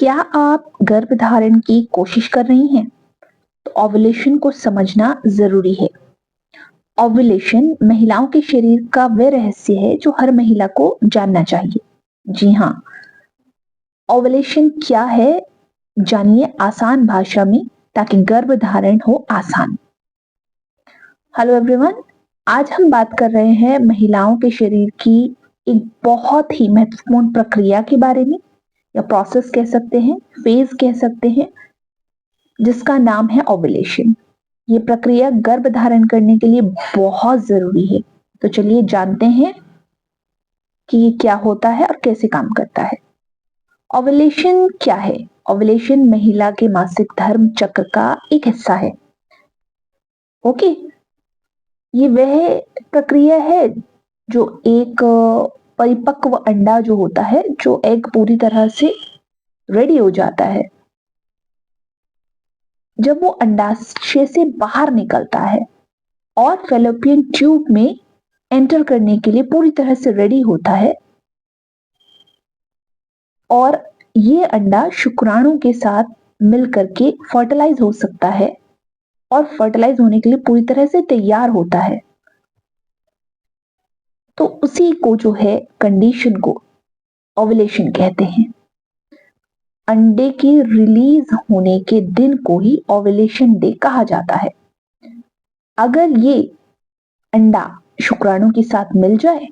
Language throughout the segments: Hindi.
क्या आप गर्भधारण की कोशिश कर रही हैं? तो ओव्यूलेशन को समझना जरूरी है। ओव्यूलेशन महिलाओं के शरीर का वह रहस्य है जो हर महिला को जानना चाहिए। जी हाँ, ओव्यूलेशन क्या है, जानिए आसान भाषा में, ताकि गर्भधारण हो आसान। हेलो एवरीवन, आज हम बात कर रहे हैं महिलाओं के शरीर की एक बहुत ही महत्वपूर्ण प्रक्रिया के बारे में, या प्रोसेस कह सकते हैं, फेज कह सकते हैं, जिसका नाम है ओव्यूलेशन। ये प्रक्रिया गर्भधारण करने के लिए बहुत जरूरी है। तो चलिए जानते हैं कि ये क्या होता है और कैसे काम करता है। ओव्यूलेशन क्या है? ओव्यूलेशन महिला के मासिक धर्म चक्र का एक हिस्सा है। ओके, ये वह प्रक्रिया है जो एक परिपक्व अंडा जो होता है, जो एग पूरी तरह से रेडी हो जाता है, जब वो अंडाशय से बाहर निकलता है और फैलोपियन ट्यूब में एंटर करने के लिए पूरी तरह से रेडी होता है, और ये अंडा शुक्राणु के साथ मिलकर के फर्टिलाइज हो सकता है और फर्टिलाइज होने के लिए पूरी तरह से तैयार होता है। तो उसी को जो है कंडीशन को ओव्यूलेशन कहते हैं। अंडे के रिलीज होने के दिन को ही ओव्यूलेशन डे कहा जाता है। अगर ये अंडा शुक्राणु के साथ मिल जाए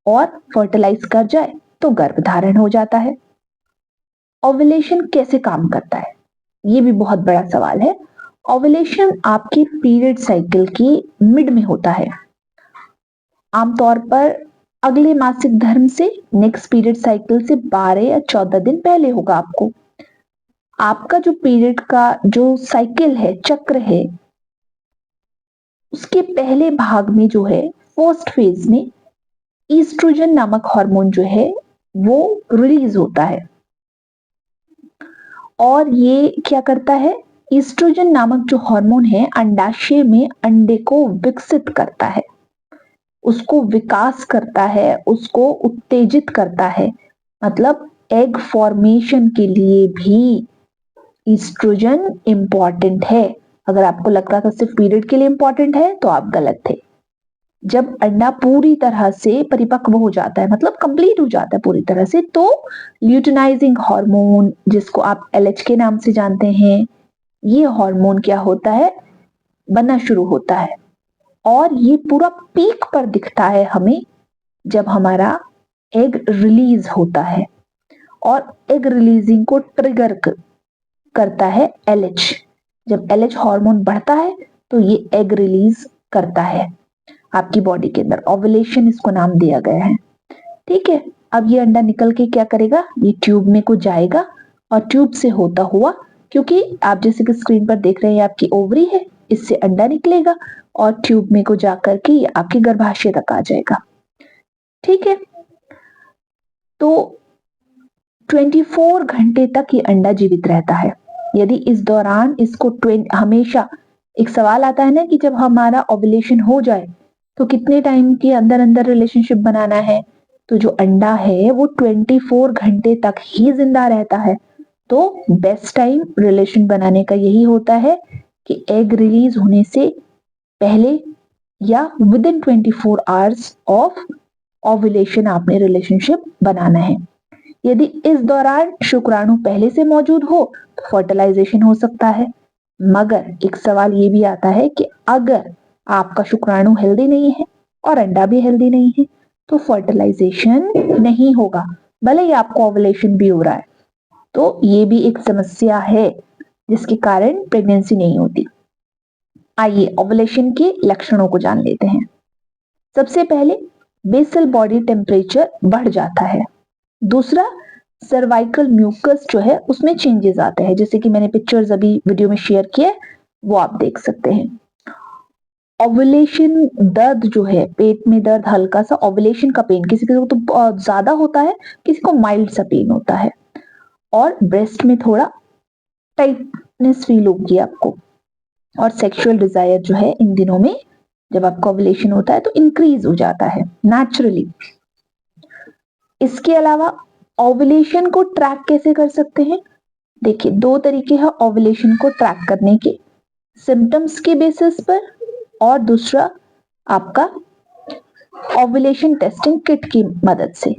और फर्टिलाइज कर जाए तो गर्भधारण हो जाता है। ओव्यूलेशन कैसे काम करता है, ये भी बहुत बड़ा सवाल है। ओव्यूलेशन आपके पीरियड साइकिल की मिड में होता है। आमतौर पर अगले मासिक धर्म से, नेक्स्ट पीरियड साइकिल से 12 या 14 दिन पहले होगा। आपका जो पीरियड का जो साइकिल है, चक्र है, उसके पहले भाग में जो है, फर्स्ट फेज में, ईस्ट्रोजन नामक हार्मोन जो है वो रिलीज होता है। और ये क्या करता है? ईस्ट्रोजन नामक जो हार्मोन है अंडाशय में अंडे को विकसित करता है, उसको विकास करता है, उसको उत्तेजित करता है। मतलब एग फॉर्मेशन के लिए भी ईस्ट्रोजन इंपॉर्टेंट है। अगर आपको लग रहा था सिर्फ पीरियड के लिए इंपॉर्टेंट है तो आप गलत थे। जब अंडा पूरी तरह से परिपक्व हो जाता है, मतलब कंप्लीट हो जाता है पूरी तरह से, तो ल्यूटिनाइजिंग हार्मोन, जिसको आप एलएच के नाम से जानते हैं, ये हार्मोन क्या होता है, बनना शुरू होता है। और ये पूरा पीक पर दिखता है हमें जब हमारा एग रिलीज होता है, और एग रिलीजिंग को ट्रिगर करता है एलएच। जब एलएच हार्मोन बढ़ता है तो ये एग रिलीज करता है आपकी बॉडी के अंदर। ओव्यूलेशन इसको नाम दिया गया है। ठीक है, अब ये अंडा निकल के क्या करेगा, ये ट्यूब में को जाएगा, और ट्यूब से होता हुआ, क्योंकि आप जैसे कि स्क्रीन पर देख रहे हैं आपकी ओवरी है, इससे अंडा निकलेगा और ट्यूब में को जाकर के ये आपके गर्भाशय तक आ जाएगा। ठीक है, तो 24 घंटे तक ये अंडा जीवित रहता है। यदि इस दौरान इसको हमेशा एक सवाल आता है ना कि जब हमारा ओव्यूलेशन हो जाए तो कितने टाइम के अंदर अंदर रिलेशनशिप बनाना है, तो जो अंडा है वो 24 घंटे तक ही जिंदा रहता है। तो बेस्ट टाइम रिलेशन बनाने का यही होता है कि एग रिलीज होने से पहले या with in 24 hours of ovulation आपने रिलेशनशिप बनाना है। यदि इस दौरान शुक्राणु पहले से मौजूद हो तो फर्टिलाइजेशन हो सकता है। मगर एक सवाल ये भी आता है कि अगर आपका शुक्राणु हेल्दी नहीं है और अंडा भी हेल्दी नहीं है तो फर्टिलाइजेशन नहीं होगा, भले ही आपको ओव्यूलेशन भी हो रहा है। तो ये भी एक समस्या है जिसके कारण प्रेगनेंसी नहीं होती। आइए ओव्यूलेशन के लक्षणों को जान लेते हैं। सबसे पहले बेसल बॉडी टेम्परेचर बढ़ जाता है। दूसरा, सर्वाइकल म्यूकस जो है उसमें चेंजेस आते हैं, जैसे कि मैंने पिक्चर्स अभी वीडियो में शेयर किए, वो आप देख सकते हैं। ओव्यूलेशन दर्द जो है, पेट में दर्द, हल्का सा ओव्यूलेशन का पेन, किसी को तो बहुत ज्यादा होता है, किसी को माइल्ड सा पेन होता है, और ब्रेस्ट में थोड़ा टाइटनेस फील होगी आपको। और सेक्सुअल डिजायर जो है इन दिनों में जब आपका ओव्यूलेशन होता है तो इंक्रीज हो जाता है नेचुरली। इसके अलावा ओव्यूलेशन को ट्रैक कैसे कर सकते हैं? देखिए, दो तरीके हैं ओव्यूलेशन को ट्रैक करने के, सिम्टम्स के बेसिस पर और दूसरा आपका ओव्यूलेशन टेस्टिंग किट की मदद से।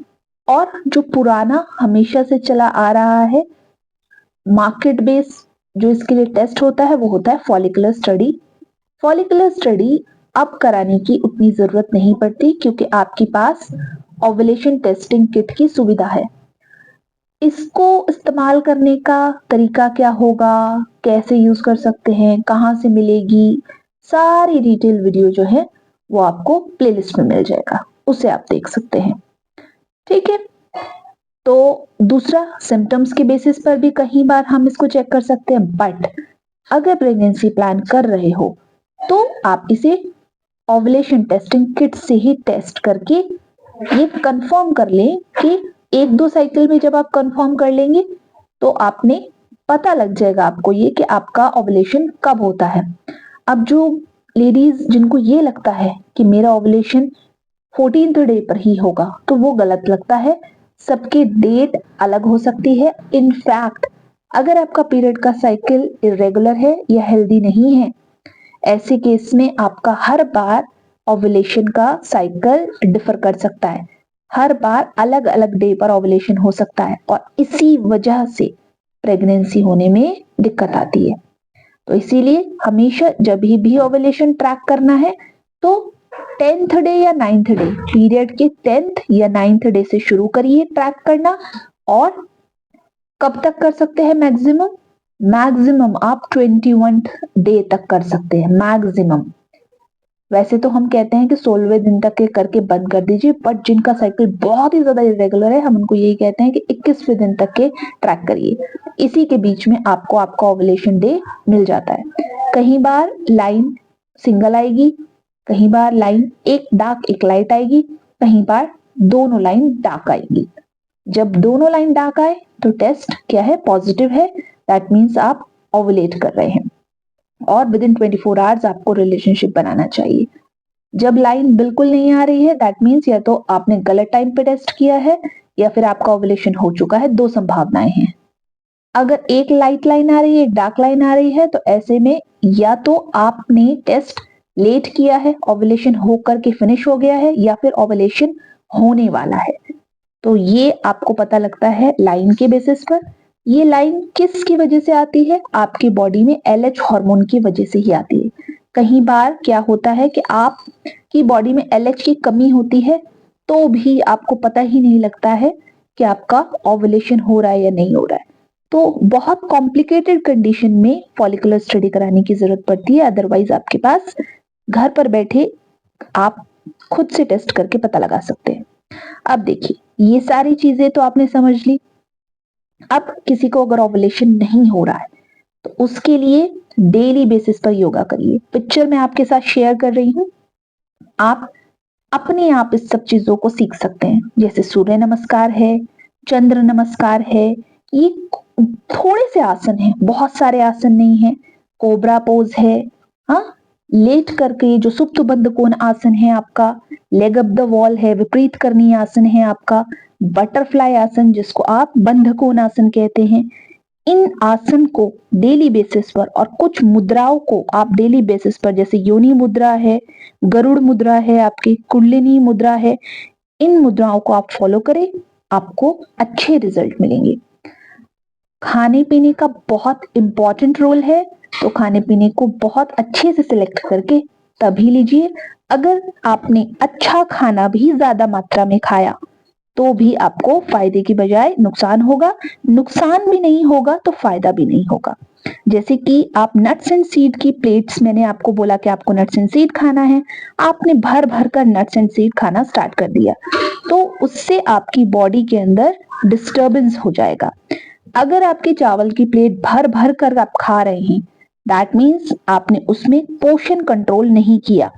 और जो पुराना हमेशा से चला आ रहा है मार्केट बेस जो इसके लिए टेस्ट होता है वो होता है फॉलिकुलर स्टडी। फॉलिकुलर स्टडी अब कराने की उतनी जरूरत नहीं पड़ती क्योंकि आपके पास ओव्यूलेशन टेस्टिंग किट की सुविधा है। इसको इस्तेमाल करने का तरीका क्या होगा, कैसे यूज कर सकते हैं, कहाँ से मिलेगी, सारी डिटेल वीडियो जो है वो आपको प्लेलिस्ट में मिल जाएगा, उसे आप देख सकते हैं। ठीक है, तो दूसरा सिम्टम्स के बेसिस पर भी कई बार हम इसको चेक कर सकते हैं, बट अगर प्रेगनेंसी प्लान कर रहे हो तो आप इसे ओव्यूलेशन टेस्टिंग किट से ही टेस्ट करके ये कंफर्म कर लें कि एक दो साइकिल में जब आप कंफर्म कर लेंगे तो आपने पता लग जाएगा आपको ये कि आपका ओव्यूलेशन कब होता है। अब जो लेडीज जिनको ये लगता है कि मेरा ओव्यूलेशन 14th डे पर ही होगा तो वो गलत लगता है। सबकी डेट अलग हो सकती है। इनफैक्ट अगर आपका पीरियड का साइकिल इरेगुलर है या हेल्दी नहीं है, ऐसे केस में आपका हर बार ओव्यूलेशन का साइकिल डिफर कर सकता है, हर बार अलग अलग डे पर ओव्यूलेशन हो सकता है और इसी वजह से प्रेगनेंसी होने में दिक्कत आती है। तो इसीलिए हमेशा जब भी ओव्यूलेशन ट्रैक करना है तो 10th डे या 9th डे, पीरियड के 10th या 9th डे से शुरू करिए ट्रैक करना। और कब तक कर सकते हैं? मैक्सिमम आप 21 डे तक कर सकते हैं मैक्सिमम। वैसे तो हम कहते हैं कि 16वें दिन तक के करके बंद कर दीजिए, बट जिनका साइकिल बहुत ही ज्यादा इरेगुलर है हम उनको यही कहते हैं कि 21वें दिन तक के ट्रैक करिए। इसी के बीच में आपको आपका ओव्यूलेशन डे मिल जाता है। कई बार लाइन सिंगल आएगी, कई बार लाइन एक डार्क एक लाइट आएगी, कई बार दोनों लाइन डार्क आएगी। जब दोनों लाइन डार्क आए तो टेस्ट क्या है? पॉजिटिव है। दैट मीन्स आप ओवुलेट कर रहे हैं और विद इन 24 आवर्स आपको रिलेशनशिप बनाना चाहिए। जब लाइन बिल्कुल नहीं आ रही है दैट मीन्स या तो आपने गलत टाइम पे टेस्ट किया है या फिर आपका ओवुलेशन हो चुका है। दो संभावनाएं हैं। अगर एक लाइट लाइन आ रही है एक डार्क लाइन आ रही है तो ऐसे में या तो आपने टेस्ट लेट किया है, ओवुलेशन होकर के फिनिश हो गया है, या फिर ओवुलेशन होने वाला है। तो ये आपको पता लगता है लाइन के बेसिस पर। ये लाइन किसकी वजह से आती है? आपकी बॉडी में LH हार्मोन की वजह से ही आती है। कई बार क्या होता है कि आपकी बॉडी में LH की कमी होती है तो भी आपको पता ही नहीं लगता है कि आपका ओवुलेशन हो रहा है या नहीं हो रहा है। तो बहुत कॉम्प्लिकेटेड कंडीशन में फॉलिकुलर स्टडी कराने की जरूरत पड़ती है। अदरवाइज आपके पास घर पर बैठे आप खुद से टेस्ट करके पता लगा सकते हैं। अब देखिए, ये सारी चीजें तो आपने समझ ली। अब किसी को अगर ओवुलेशन नहीं हो रहा है तो उसके लिए डेली बेसिस पर योगा करिए। पिक्चर में आपके साथ शेयर कर रही हूं, आप अपने आप इस सब चीजों को सीख सकते हैं। जैसे सूर्य नमस्कार है, चंद्र नमस्कार है, ये थोड़े से आसन हैं, बहुत सारे आसन नहीं है। कोबरा पोज है, हाँ, लेट करके जो सुप्त बंध कोण आसन है आपका, लेग अप द वॉल है, विपरीत करनी आसन है आपका, बटरफ्लाई आसन जिसको आप बंध कोण आसन कहते हैं। इन आसन को डेली बेसिस पर और कुछ मुद्राओं को आप डेली बेसिस पर, जैसे योनि मुद्रा है, गरुड़ मुद्रा है, आपकी कुंडलिनी मुद्रा है, इन मुद्राओं को आप फॉलो करें, आपको अच्छे रिजल्ट मिलेंगे। खाने पीने का बहुत इंपॉर्टेंट रोल है, तो खाने पीने को बहुत अच्छे से सिलेक्ट करके तभी लीजिए। अगर आपने अच्छा खाना भी ज्यादा मात्रा में खाया तो भी आपको फायदे की बजाय नुकसान होगा। नुकसान भी नहीं होगा तो फायदा भी नहीं होगा। जैसे कि आप नट्स एंड सीड की प्लेट्स, मैंने आपको बोला कि आपको नट्स एंड सीड खाना है, आपने भर भर कर नट्स एंड सीड खाना स्टार्ट कर दिया तो उससे आपकी बॉडी के अंदर डिस्टर्बेंस हो जाएगा। अगर आपकी चावल की प्लेट भर भर कर आप खा रहे हैं दैट मीन्स आपने उसमें पोषण कंट्रोल नहीं किया,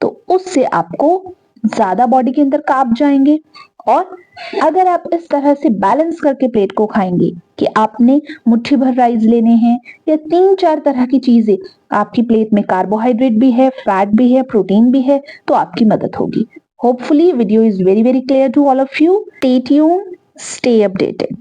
तो उससे आपको ज्यादा बॉडी के अंदर कार्ब जाएंगे। और अगर आप इस तरह से बैलेंस करके प्लेट को खाएंगे कि आपने मुट्ठी भर राइस लेने हैं या 3-4 तरह की चीजें, आपकी प्लेट में कार्बोहाइड्रेट भी है, फैट भी है, प्रोटीन भी है, तो आपकी मदद होगी। Hopefully video is very very clear to all of you. Stay tuned, stay updated.